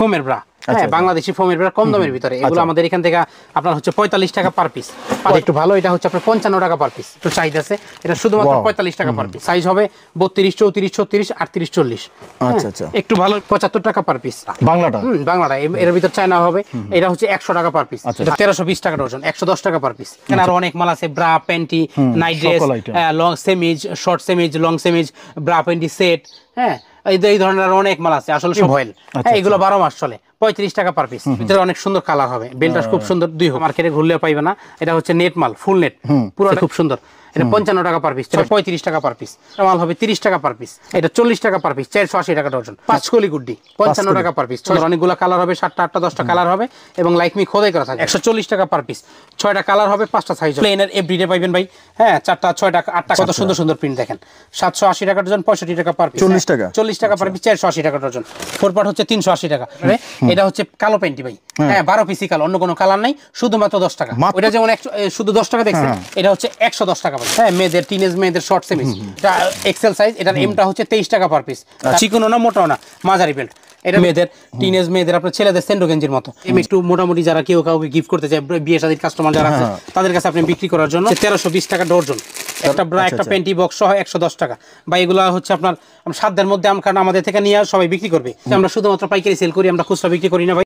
ফোমের ব্রা, হ্যাঁ বাংলাদেশি ফোমের ব্রা কম দামের ভিতরে, এগুলো আমাদের এখান থেকে আপনার হচ্ছে 45 টাকা পার পিস। আর একটু ভালো এটা হচ্ছে আপনার 55 টাকা পার পিস, একটু সাইজ আছে, এটা শুধুমাত্র 45 টাকা পার পিস। সাইজ হবে 32, 34, 36, 38, 40। আচ্ছা আচ্ছা, একটু ভালো 75 টাকা পার পিস বাংলাটা। বাংলাটা এর ভিতর চায়না হবে, এটা হচ্ছে 100 টাকা পার পিস, 1320 টাকা ডজন, 110 টাকা পার পিস। এখানে আরো অনেক মাল আছে, bra, panty, night dress, long chemise, short chemise, long chemise, bra, panty set, হ্যাঁ এই ধরনের অনেক মাল আছে। আসলে সব ভয়েল, হ্যাঁ এগুলো 12 মাস চলে। 35 টাকা পার পিস, ভিতরে অনেক সুন্দর কালার হবে, বেলটা খুব সুন্দর, দুই মার্কেটে ঘুরলেও পাইবে না। এটা হচ্ছে নেট মাল, ফুল নেট, পুরো খুব সুন্দর। এটা 55 টাকা পার পিস, 35 টাকা পার পিস। মাল হবে 30 টাকা পার পিস, এটা 40 টাকা পার পিস, 480 টাকা ডজন। 5 কলি গুড্ডি 55 টাকা পার পিস, অনেকগুলো কালার হবে, 7টা 8টা 10টা কালার হবে এবং লাইকমি খোদাই করা থাকে। 140 টাকা পার পিস, 6টা কালার হবে, 5টা সাইজ। প্লেনের এভরিডে পাইবেন ভাই, হ্যাঁ 4টা 6টা 8টা, কত সুন্দর সুন্দর প্রিন্ট দেখেন। 780 টাকা ডজন, 65 টাকা পার পিস, 40 টাকা পার পিস, 480 টাকা ডজন। 4 পার্ট হচ্ছে 380 টাকা। এটা হচ্ছে কালো প্যান্টি ভাই, হ্যাঁ 12 পিসি কালো, অন্য কোনো কালার নাই, শুধুমাত্র 10 টাকা। ওটা যেমন শুধু 10 টাকা দেখছেন, এটা হচ্ছে 110 টাকা। হ্যাঁ মেয়েদের, টিনেজ মেয়েদের শর্ট সেমিজ, এটা এক্সেল সাইজ, এটার এমটা হচ্ছে 23 টাকা পার পিস। চিকনও না মোটাও না, মাঝারি বেল্ট। এটা মেয়েদের, টিনেজ মেয়েদের, আপনার ছেলেদের সেন্ডো গেঞ্জির মতো। একটু মোটামুটি যারা কেউ কাউকে গিফট করতে চায়, বিয়ে শাদীর কাস্টমার যারা আছে তাদের কাছে আপনি বিক্রি করার জন্য 1320 টাকা ডজন। একটা ব্রা, একটা প্যান্টি বক্স সহ 110 টাকা। বা এগুলো হচ্ছে আপনার সাধ্যের মধ্যে, কারণ আমাদের থেকে নিয়ে সবাই বিক্রি করবে, আমরা শুধুমাত্র পাইকারি সেল করি, আমরা খুচরা বিক্রি করি না ভাই।